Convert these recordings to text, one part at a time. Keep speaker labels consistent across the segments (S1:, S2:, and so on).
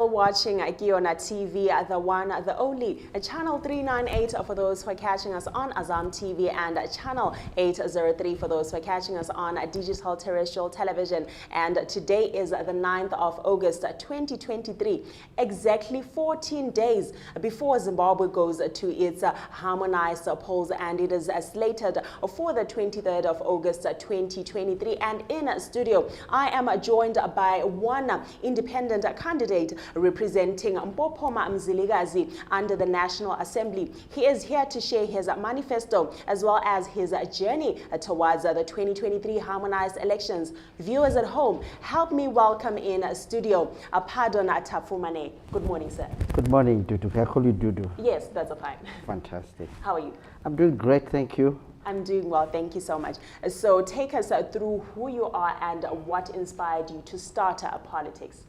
S1: Watching Kiona TV, the one, the only, channel 398 for those who are catching us on Azam TV, and channel 803 for those who are catching us on digital terrestrial television. And today is the 9th of August 2023, exactly 14 days before Zimbabwe goes to its harmonized polls, and it is slated for the 23rd of August 2023. And in studio, I am joined by one independent candidate representing Mpophoma Mzilikazi under the National Assembly. He is here to share his manifesto as well as his journey towards the 2023 harmonized elections. Viewers at home, help me welcome in studio Pardon Tapfumaneyi. Good morning, sir.
S2: Good morning, Dudu. Can I call you Dudu?
S1: Yes, that's fine.
S2: Fantastic.
S1: How are you?
S2: I'm doing great, thank you.
S1: I'm doing well, thank you so much. So take us through who you are and what inspired you to start politics.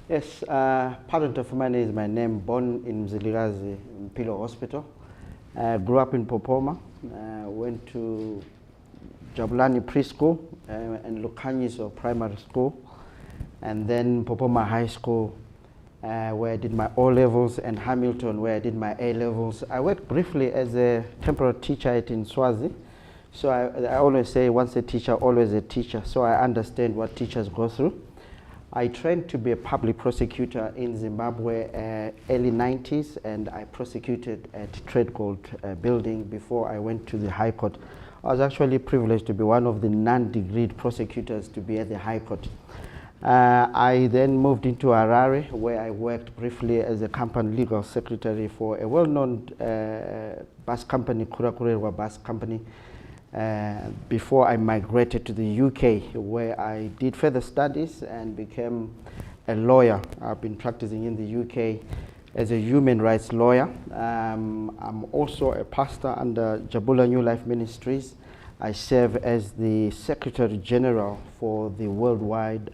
S2: Yes, Pardon Tapfumaneyi is my name, born in Mzilikazi, Mpilo Hospital. Grew up in Mpophoma, went to Jabulani Preschool and Lukanyiso Primary School, and then Mpophoma High School, where I did my O-levels, and Hamilton, where I did my A-levels. I worked briefly as a temporary teacher in Swazi. So I always say, once a teacher, always a teacher. So I understand what teachers go through. I trained to be a public prosecutor in Zimbabwe early 90s, and I prosecuted at Trade Gold building before I went to the High Court. I was actually privileged to be one of the non-degreed prosecutors to be at the High Court. I then moved into Harare, where I worked briefly as a company legal secretary for a well-known bus company, Kurakurerwa Bus Company, before I migrated to the UK, where I did further studies and became a lawyer. I've been practicing in the UK as a human rights lawyer. I'm also a pastor under Jabula New Life Ministries. I serve as the Secretary General for the worldwide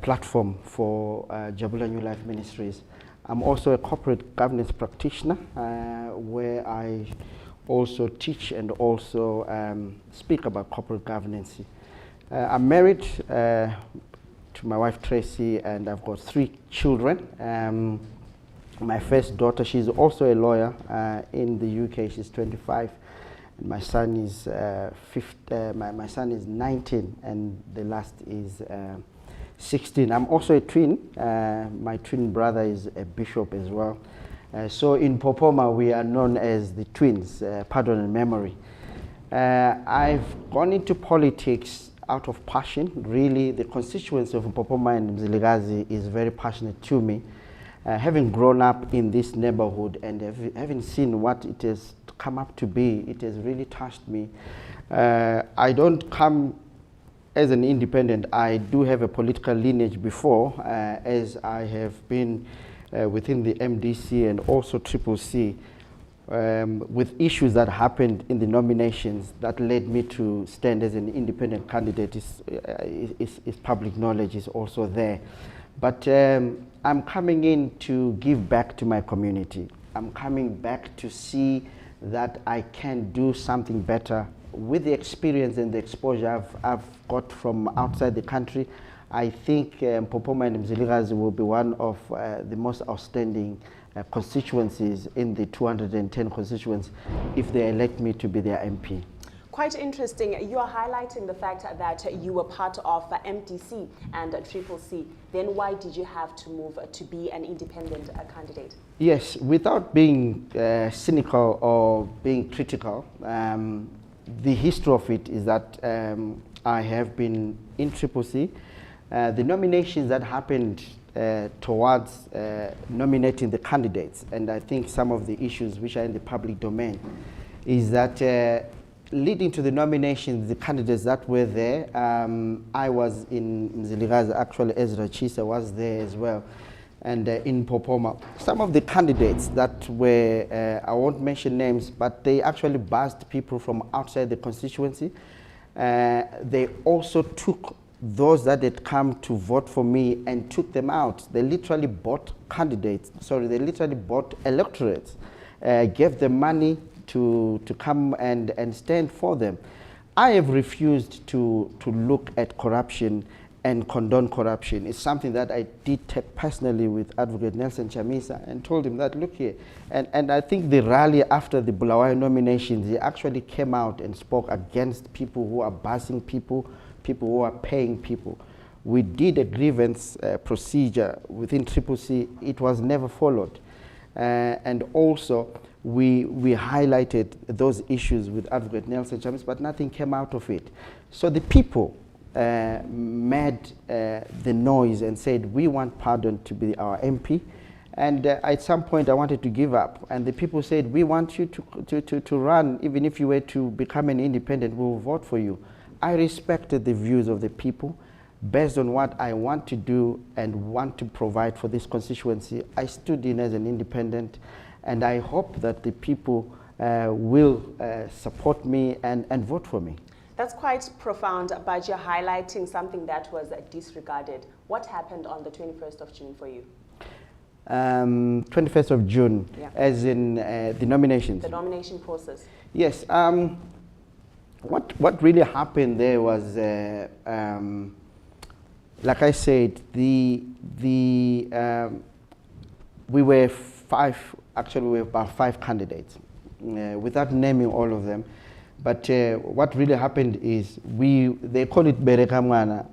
S2: platform for Jabula New Life Ministries. I'm also a corporate governance practitioner, where I also teach and also speak about corporate governance. I'm married to my wife Tracy, and I've got 3 children. My first daughter, she's also a lawyer in the UK. She's 25. And my son is my son is 19, and the last is 16. I'm also a twin. My twin brother is a bishop as well. So in Mpophoma, we are known as the twins, pardon and memory. I've gone into politics out of passion. Really, the constituency of Mpophoma and Mzilikazi is very passionate to me. Having grown up in this neighborhood and having seen what it has come up to be, it has really touched me. I don't come as an independent. I do have a political lineage before, as I have been within the MDC and also Triple C, with issues that happened in the nominations that led me to stand as an independent candidate is public knowledge, is also there. But I'm coming in to give back to my community. I'm coming back to see that I can do something better with the experience and the exposure I've got from outside the country. I think Mpophoma and Mzilikazi will be one of the most outstanding constituencies in the 210 constituents if they elect me to be their MP.
S1: Quite interesting. You are highlighting the fact that you were part of MDC and Triple C. Then why did you have to move to be an independent candidate?
S2: Yes, without being cynical or being critical, the history of it is that I have been in Triple C. The nominations that happened towards nominating the candidates, and I think some of the issues which are in the public domain, is that leading to the nominations, the candidates that were there, I was in Mzilikazi, actually Ezra Chisa was there as well. and in Popoma. Some of the candidates that were, I won't mention names, but they actually buzzed people from outside the constituency. They also took those that had come to vote for me and took them out. They literally bought candidates, sorry, they literally bought electorates, gave them money to come and stand for them. I have refused to look at corruption and condone corruption. It's something that I did take personally with Advocate Nelson Chamisa and told him that, look here, and I think the rally after the Bulawayo nominations, he actually came out and spoke against people who are bussing people, people who are paying people. We did a grievance procedure within Triple C. It was never followed. And also, we highlighted those issues with Advocate Nelson Chamisa, but nothing came out of it. So the people made the noise and said, we want Pardon to be our MP. And at some point I wanted to give up. And the people said, we want you to run, even if you were to become an independent, we will vote for you. I respected the views of the people. Based on what I want to do and want to provide for this constituency, I stood in as an independent, and I hope that the people will support me and vote for me.
S1: That's quite profound, but you're highlighting something that was disregarded. What happened on the 21st of June for you?
S2: 21st of June, yeah. As in the nominations? The
S1: nomination process.
S2: Yes. What really happened there was, like I said, we were about five candidates, without naming all of them. But what really happened is they call it Berekamwana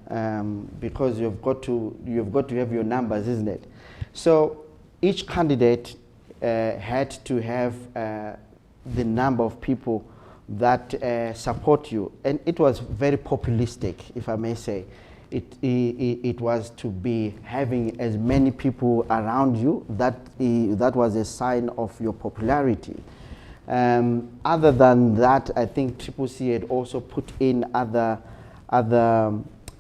S2: because you've got to have your numbers, isn't it? So each candidate had to have the number of people that support you, and it was very populistic, if I may say. It was to be having as many people around you that was a sign of your popularity. Other than that, I think Triple C had also put in other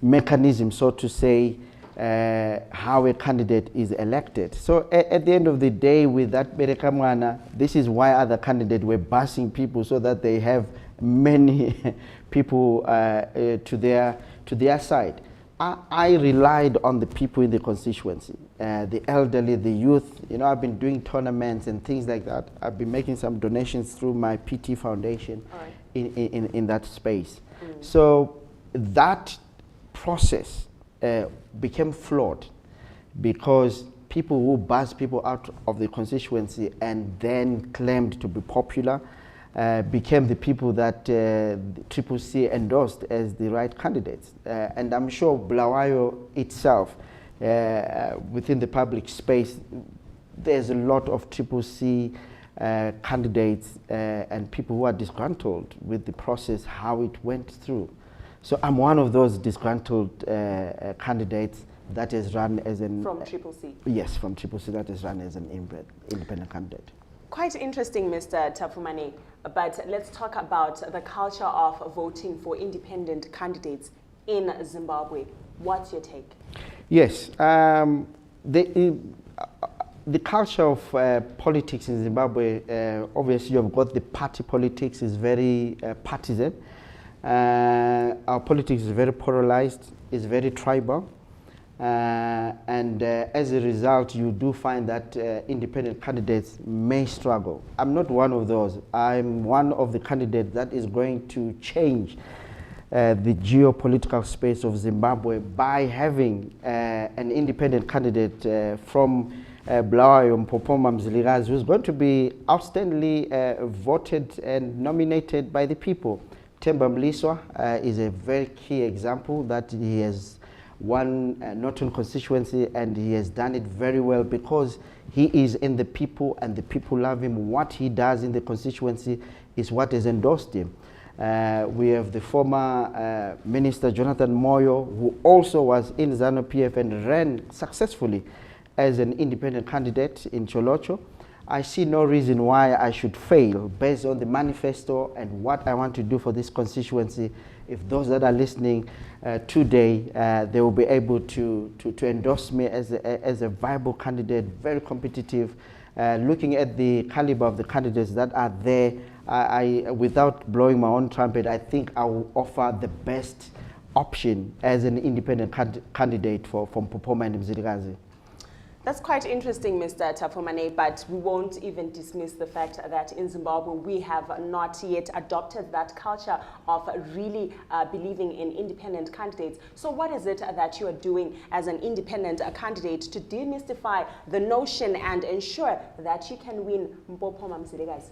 S2: mechanisms, so to say, how a candidate is elected. So at the end of the day, with that Berekamwana, this is why other candidates were busing people so that they have many people to their side. I relied on the people in the constituency, the elderly, the youth. You know, I've been doing tournaments and things like that. I've been making some donations through my PT foundation in that space. So that process became flawed because people who buzz people out of the constituency and then claimed to be popular became the people that Triple C endorsed as the right candidates. And I'm sure Bulawayo itself, within the public space, there's a lot of Triple C candidates and people who are disgruntled with the process, how it went through. So I'm one of those disgruntled candidates that has run as an...
S1: From Triple C?
S2: Yes, from Triple C, that has run as an independent candidate.
S1: Quite interesting, Mr. Tapfumaneyi, but let's talk about the culture of voting for independent candidates in Zimbabwe. What's your take?
S2: Yes, the culture of politics in Zimbabwe, obviously you've got the party politics is very partisan. Our politics is very polarized, it's very tribal. And as a result, you do find that independent candidates may struggle. I'm not one of those. I'm one of the candidates that is going to change the geopolitical space of Zimbabwe by having an independent candidate from Bulawayo Mpopoma Mzilikazi, who's going to be outstandingly voted and nominated by the people. Themba Mliswa is a very key example that he has won Northern constituency, and he has done it very well because he is in the people and the people love him. What he does in the constituency is what has endorsed him. We have the former Minister Jonathan Moyo, who also was in ZANU-PF and ran successfully as an independent candidate in Cholocho. I see no reason why I should fail based on the manifesto and what I want to do for this constituency. If those that are listening today, they will be able to endorse me as a viable candidate, very competitive. Looking at the caliber of the candidates that are there, without blowing my own trumpet, I think I will offer the best option as an independent candidate from Popoma and Mzilikazi.
S1: That's quite interesting, Mr. Tapfumaneyi, but we won't even dismiss the fact that in Zimbabwe we have not yet adopted that culture of really believing in independent candidates. So what is it that you are doing as an independent candidate to demystify the notion and ensure that you can win Popoma Mzilikazi?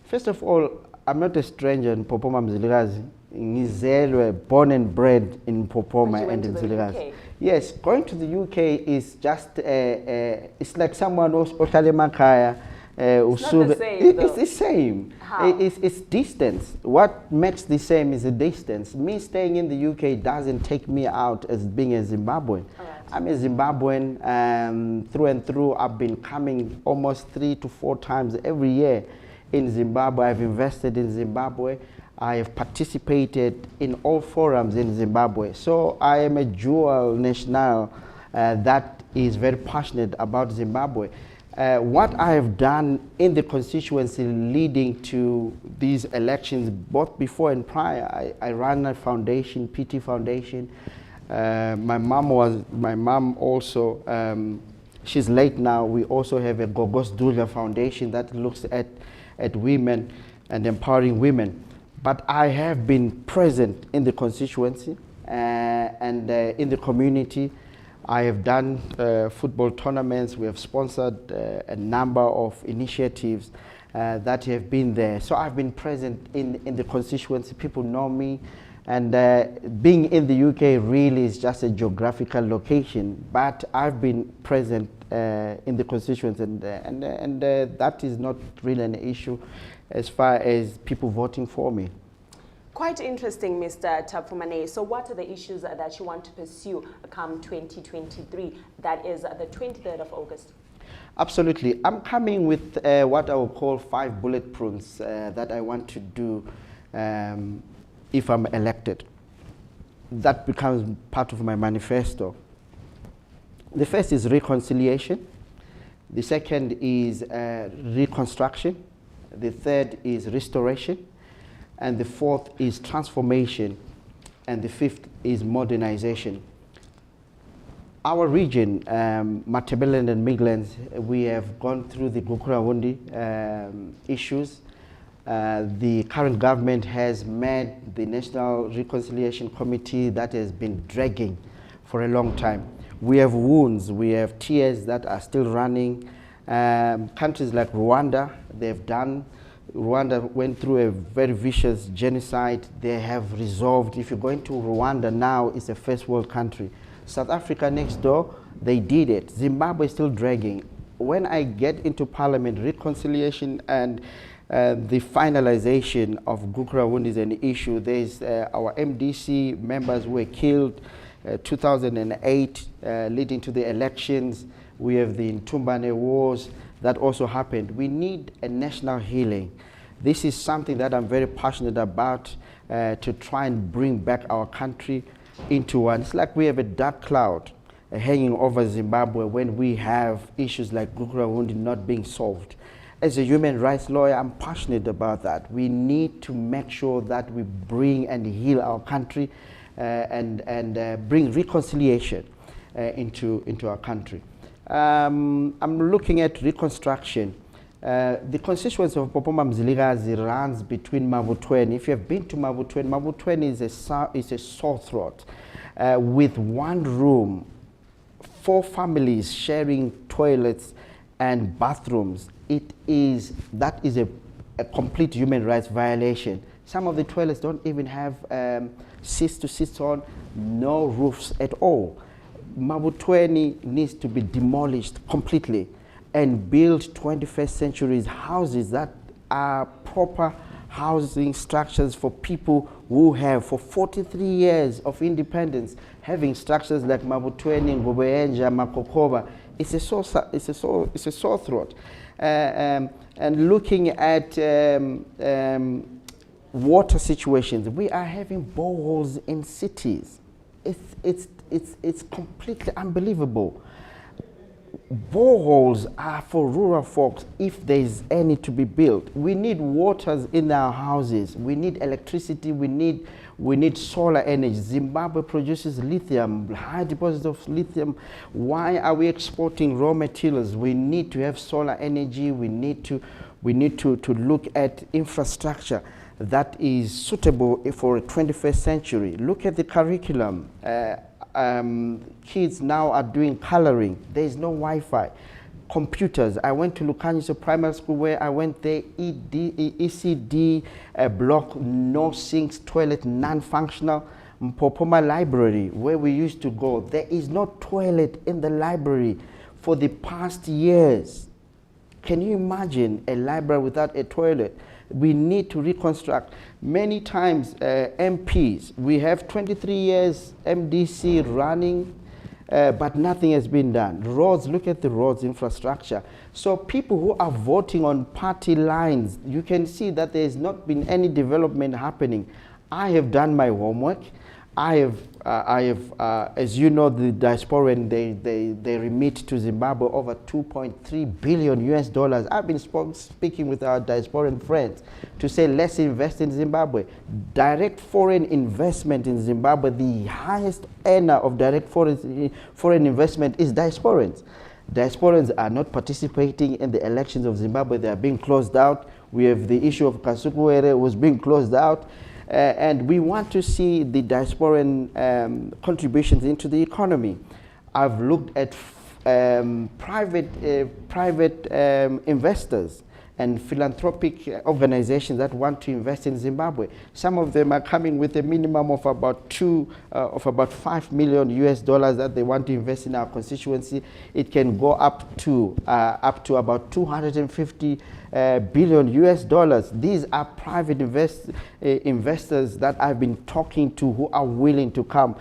S2: First of all, I'm not a stranger in Popoma Mzilikazi. Ngizelwe, born and bred in Popoma and in Mzilikazi. Yes, going to the UK is just, it's like someone else, Ohlale Makaya.
S1: It's not the same,
S2: it's the same. It's distance. What makes the same is the distance. Me staying in the UK doesn't take me out as being a Zimbabwean.
S1: Right.
S2: I'm a Zimbabwean through and through. I've been coming almost 3 to 4 times every year in Zimbabwe. I've invested in Zimbabwe. I have participated in all forums in Zimbabwe. So I am a dual national that is very passionate about Zimbabwe. What I have done in the constituency leading to these elections, both before and prior, I ran a foundation, PT Foundation. My mom also, she's late now. We also have a Gogos Dula Foundation that looks at women and empowering women. But I have been present in the constituency and in the community. I have done football tournaments. We have sponsored a number of initiatives that have been there. So I've been present in the constituency. People know me. And being in the UK really is just a geographical location. But I've been present in the constituency, and that is not really an issue as far as people voting for me.
S1: Quite interesting, Mr. Tapfumaneyi. So what are the issues that you want to pursue come 2023, that is the 23rd of August?
S2: Absolutely. I'm coming with what I will call 5 bullet points that I want to do if I'm elected. That becomes part of my manifesto. The first is reconciliation. The second is reconstruction. The third is restoration. And the fourth is transformation. And the fifth is modernization. Our region, Matabeleland and Midlands, we have gone through the Gukurahundi issues. The current government has met the National Reconciliation Committee that has been dragging for a long time. We have wounds, we have tears that are still running. Countries like Rwanda, Rwanda went through a very vicious genocide. They have resolved. If you're going to Rwanda now, it's a first world country. South Africa next door, they did it. Zimbabwe is still dragging. When I get into parliament, reconciliation and the finalization of Gukurahundi is an issue. There's our MDC members were killed 2008, leading to the elections. We have the Ntumbane wars that also happened. We need a national healing. This is something that I'm very passionate about, to try and bring back our country into one. It's like we have a dark cloud hanging over Zimbabwe when we have issues like Gukurahundi not being solved. As a human rights lawyer, I'm passionate about that. We need to make sure that we bring and heal our country and bring reconciliation into our country. I'm looking at reconstruction. The constituency of Popoma Mzilikazi runs between Mavutweni. If you have been to Mavutweni, Mavutweni is a sore throat with one room, 4 families sharing toilets and bathrooms. That is a complete human rights violation. Some of the toilets don't even have seats to sit on, no roofs at all. Mavutweni needs to be demolished completely and build 21st century houses that are proper housing structures for people who have, for 43 years of independence, having structures like Mavutweni, Ngobeyenja, Makokoba. It's a sore throat. and looking at water situations. We are having boreholes in cities. It's completely unbelievable. Boreholes are for rural folks if there is any to be built. We need waters in our houses. We need electricity. We need solar energy. Zimbabwe produces lithium, high deposits of lithium. Why are we exporting raw materials? We need to have solar energy. We need to look at infrastructure that is suitable for a 21st century. Look at the curriculum. Kids now are doing coloring. There is no Wi-Fi. Computers. I went to Lukanyiso Primary School where I went there, ECD block, no sinks, toilet, non-functional. Mpopoma Library, where we used to go, there is no toilet in the library for the past years. Can you imagine a library without a toilet? We need to reconstruct. Many times MPs, we have 23 years MDC running, but nothing has been done. Roads, look at the roads infrastructure. So people who are voting on party lines, you can see that there has not been any development happening. I have done my homework. I have, as you know, the diasporan, they remit to Zimbabwe over 2.3 billion US dollars. I've been speaking with our diasporan friends to say, let's invest in Zimbabwe. Direct foreign investment in Zimbabwe, the highest earner of direct foreign investment is diasporans. Diasporans are not participating in the elections of Zimbabwe. They are being closed out. We have the issue of Kasukuwere was being closed out. And we want to see the diasporan contributions into the economy. I've looked at private investors and philanthropic organizations that want to invest in Zimbabwe. Some of them are coming with a minimum of about $5 million US dollars that they want to invest in our constituency. It can go up to about 250 billion US dollars. These are private investors that I've been talking to who are willing to come.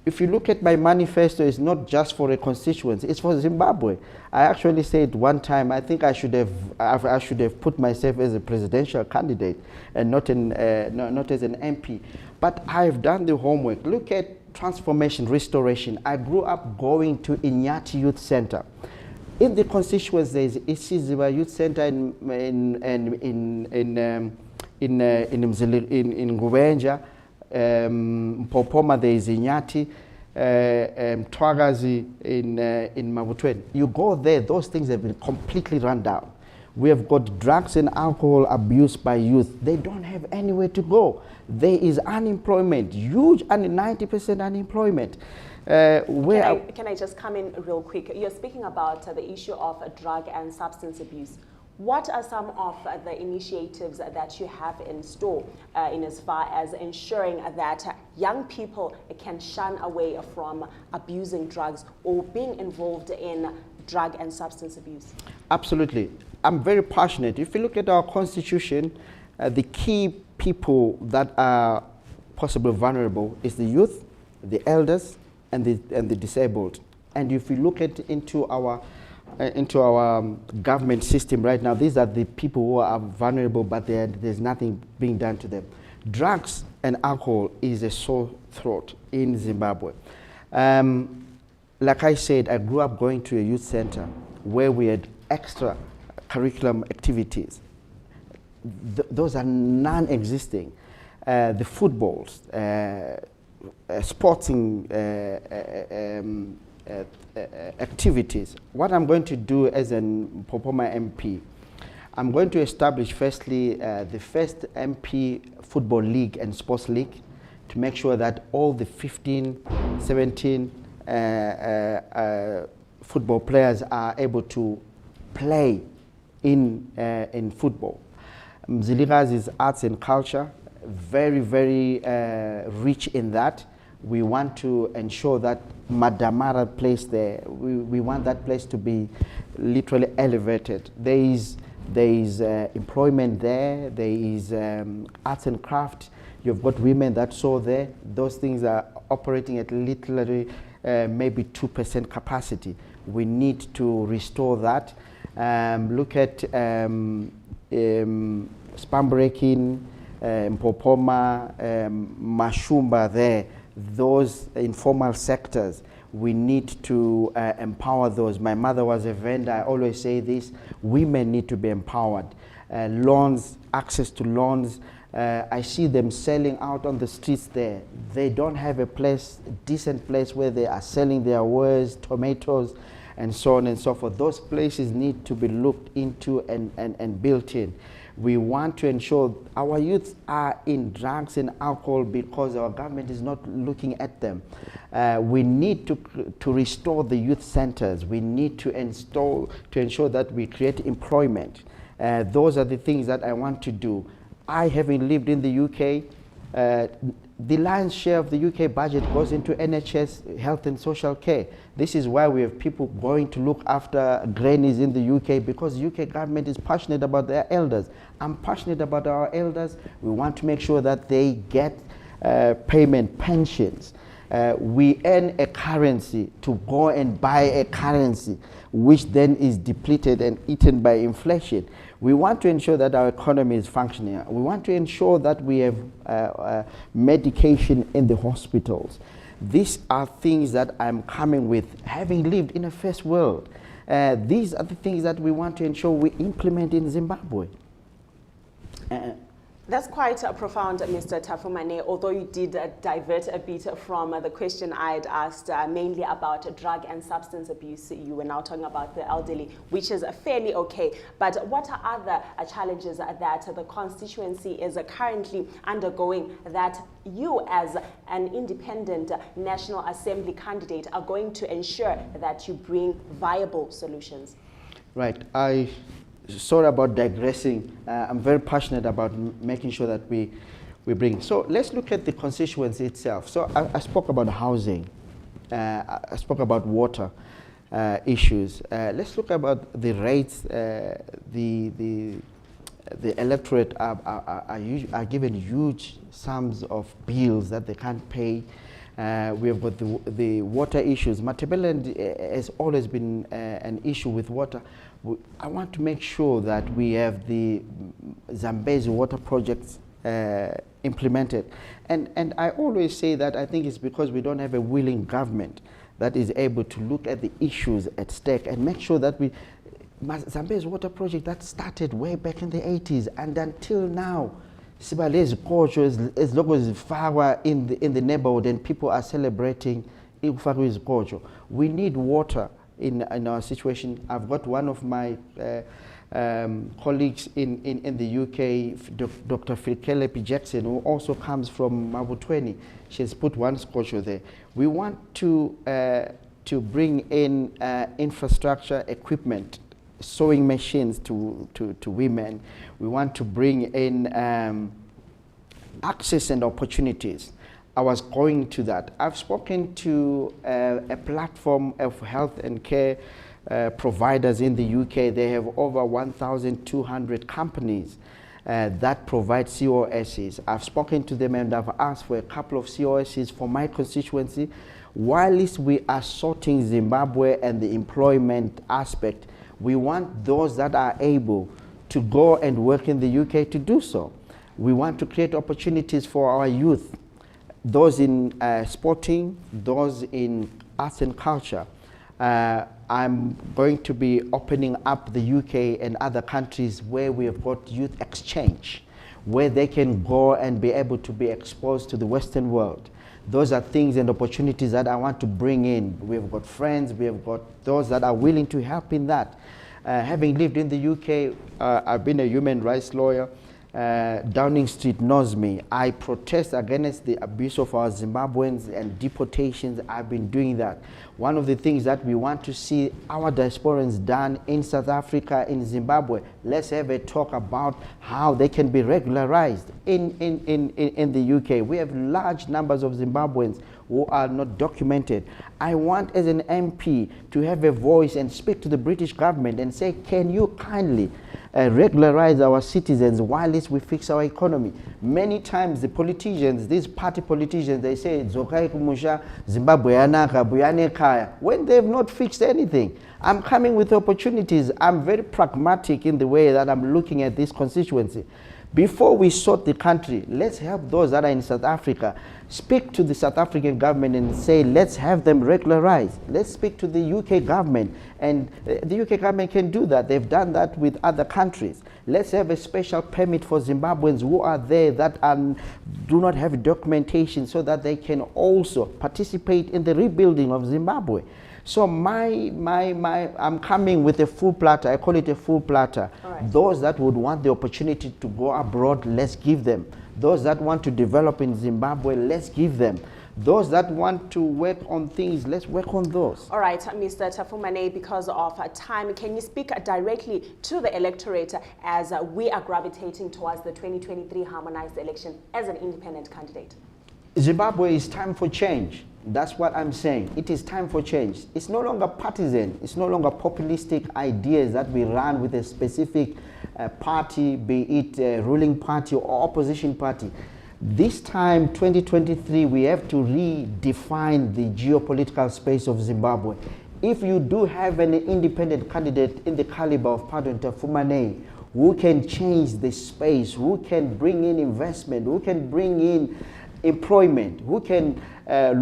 S2: If you look at my manifesto, it's not just for a constituency, it's for Zimbabwe. I actually said one time, I think I should have put myself as a presidential candidate and not as an MP. But I've done the homework. Look at transformation, restoration. I grew up going to Inyati Youth Center. In the constituency, there is Isiziba Youth Center in Ngubenja. Mpopoma, there is Inyati, Twagazi in Mabutweni. You go there, those things have been completely run down. We have got drugs and alcohol abuse by youth. They don't have anywhere to go. There is unemployment, huge, 90% unemployment.
S1: Can I just come in real quick? You're speaking about the issue of drug and substance abuse. What are some of the initiatives that you have in store in as far as ensuring that young people can shun away from abusing drugs or being involved in drug and substance abuse?
S2: Absolutely. I'm very passionate. If you look at our constitution, the key people that are possibly vulnerable is the youth, the elders, and the disabled. And if you look into our government system right now, these are the people who are vulnerable, but there's nothing being done to them. Drugs and alcohol is a sore throat in Zimbabwe. Like I said, I grew up going to a youth center where we had extra curriculum activities. Those are non-existing. The footballs, sporting activities. What I'm going to do as an Popoma MP, I'm going to establish firstly the first MP football league and sports league to make sure that all the 15, 17 football players are able to play in football. Mzilikazi is arts and culture, very, very rich in that. We want to ensure that Madamara place there, we want that place to be literally elevated. There is employment there, there is arts and craft. You've got women that sew there. Those things are operating at literally maybe 2% capacity. We need to restore that. Look at spam breaking, Mpopoma, Mashumba there, those informal sectors. We need to empower those. My mother was a vendor. I always say this, women need to be empowered. Loans, access to loans. I see them selling out on the streets there. They don't have a place, a decent place where they are selling their wares, tomatoes, and so on and so forth. Those places need to be looked into and built in. We want to ensure our youth are in drugs and alcohol because our government is not looking at them. We need to restore the youth centers. We need to ensure that we create employment. Those are the things that I want to do. I, having lived in the UK, the lion's share of the UK budget goes into NHS, health and social care. This is why we have people going to look after grannies in the UK, because the UK government is passionate about their elders. I'm passionate about our elders. We want to make sure that they get payment, pensions. We earn a currency to go and buy a currency, which then is depleted and eaten by inflation. We want to ensure that our economy is functioning. We want to ensure that we have medication in the hospitals. These are things that I'm coming with, having lived in a first world. These are the things that we want to ensure we implement in Zimbabwe.
S1: That's quite profound, Mr. Tapfumaneyi, although you did divert a bit from the question I had asked, mainly about drug and substance abuse. You were now talking about the elderly, which is fairly okay. But what are other challenges that the constituency is currently undergoing that you, as an independent National Assembly candidate, are going to ensure that you bring viable solutions?
S2: Right. Sorry about digressing. I'm very passionate about making sure that we bring. So let's look at the constituency itself. So I spoke about housing. I spoke about water issues. Let's look about the rates. The electorate are given huge sums of bills that they can't pay. We have got the water issues. Matabeleland has always been an issue with water. I want to make sure that we have the Zambezi water projects implemented. And I always say that I think it's because we don't have a willing government that is able to look at the issues at stake and make sure that Zambezi water project that started way back in the 80s and until now, Sibalezi culture as long as far in the neighborhood and people are celebrating culture. We need water in our situation. I've got one of my colleagues in the UK, Dr. Philip Jackson, who also comes from Mabutweni. She has put one sculpture there. We want to bring in infrastructure, equipment, sewing machines to women. We want to bring in access and opportunities. I was going to that. I've spoken to a platform of health and care providers in the UK. They have over 1,200 companies that provide COSs. I've spoken to them and I've asked for a couple of COSs for my constituency. Whilst we are sorting Zimbabwe and the employment aspect, we want those that are able to go and work in the UK to do so. We want to create opportunities for our youth, those in sporting, those in arts and culture. I'm going to be opening up the UK and other countries where we have got youth exchange, where they can go and be able to be exposed to the Western world. Those are things and opportunities that I want to bring in. We've got friends, we have got those that are willing to help in that. Having lived in the UK, I've been a human rights lawyer. Downing Street knows me. I protest against the abuse of our Zimbabweans and deportations. I've been doing that. One of the things that we want to see our diasporans done in South Africa, in Zimbabwe, let's have a talk about how they can be regularized in the UK. We have large numbers of Zimbabweans who are not documented. I want, as an MP, to have a voice and speak to the British government and say, can you kindly regularize our citizens while we fix our economy? Many times the politicians, these party politicians, they say, Zokai Kumusha, Zimbabwe yanaka, buyane kaya, when they have not fixed anything. I'm coming with opportunities. I'm very pragmatic in the way that I'm looking at this constituency. Before we sort the country, let's help those that are in South Africa. Speak to the South African government and say, let's have them regularized. Let's speak to the UK government, and the UK government can do that. They've done that with other countries. Let's have a special permit for Zimbabweans who are there that do not have documentation, so that they can also participate in the rebuilding of Zimbabwe. So I'm coming with a full platter. I call it a full platter.
S1: Right.
S2: Those that would want the opportunity to go abroad, let's give them. Those that want to develop in Zimbabwe, let's give them. Those that want to work on things, let's work on those.
S1: All right, Mr. Tapfumaneyi, because of time, can you speak directly to the electorate as we are gravitating towards the 2023 harmonized election as an independent candidate?
S2: Zimbabwe is time for change. That's what I'm saying. It is time for change. It's no longer partisan. It's no longer populistic ideas that we run with a specific party, be it a ruling party or opposition party. This time, 2023, we have to redefine the geopolitical space of Zimbabwe. If you do have an independent candidate in the caliber of Tapfumaneyi, who can change the space, who can bring in investment, who can bring in employment, who can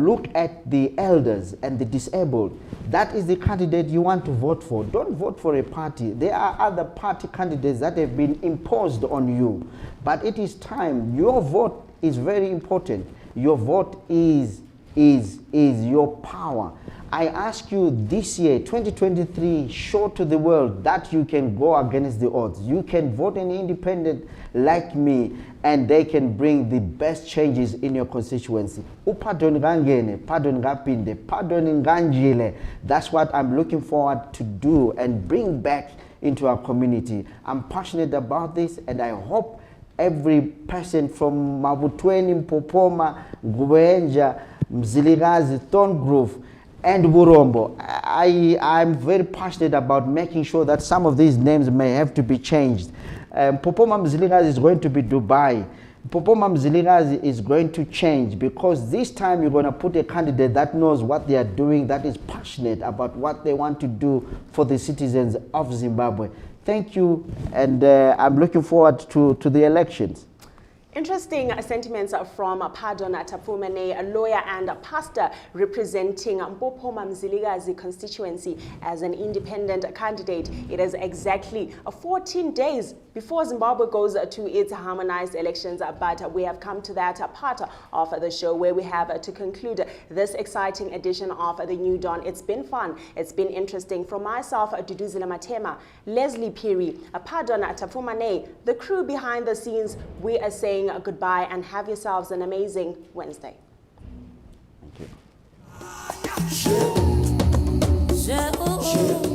S2: look at the elders and the disabled, that is the candidate you want to vote for. Don't vote for a party. There are other party candidates that have been imposed on you. But it is time. Your vote is very important. Your vote is your power. I ask you this year, 2023, show to the world that you can go against the odds. You can vote an independent like me, and they can bring the best changes in your constituency. Pardon ngangene, pardon ngapinde, pardon nganjile. That's what I'm looking forward to do and bring back into our community. I'm passionate about this, and I hope every person from Mabutweni, Mpopoma, Gwenja, Mzilikazi, Thorngrove, and Burombo. I'm very passionate about making sure that some of these names may have to be changed. Mpopoma Mzilikazi is going to be Dubai. Mpopoma Mzilikazi is going to change, because this time you're going to put a candidate that knows what they are doing, that is passionate about what they want to do for the citizens of Zimbabwe. Thank you, and I'm looking forward to the elections.
S1: Interesting sentiments from Pardon Tapfumaneyi, a lawyer and a pastor representing Mpopoma Mzilikazi constituency as an independent candidate. It is exactly 14 days before Zimbabwe goes to its harmonized elections, but we have come to that part of the show where we have to conclude this exciting edition of The New Dawn. It's been fun. It's been interesting. From myself, Duduzile Matema, Leslie Phiri, Pardon Tapfumaneyi, the crew behind the scenes, we are saying goodbye and have yourselves an amazing Wednesday.
S2: Thank you.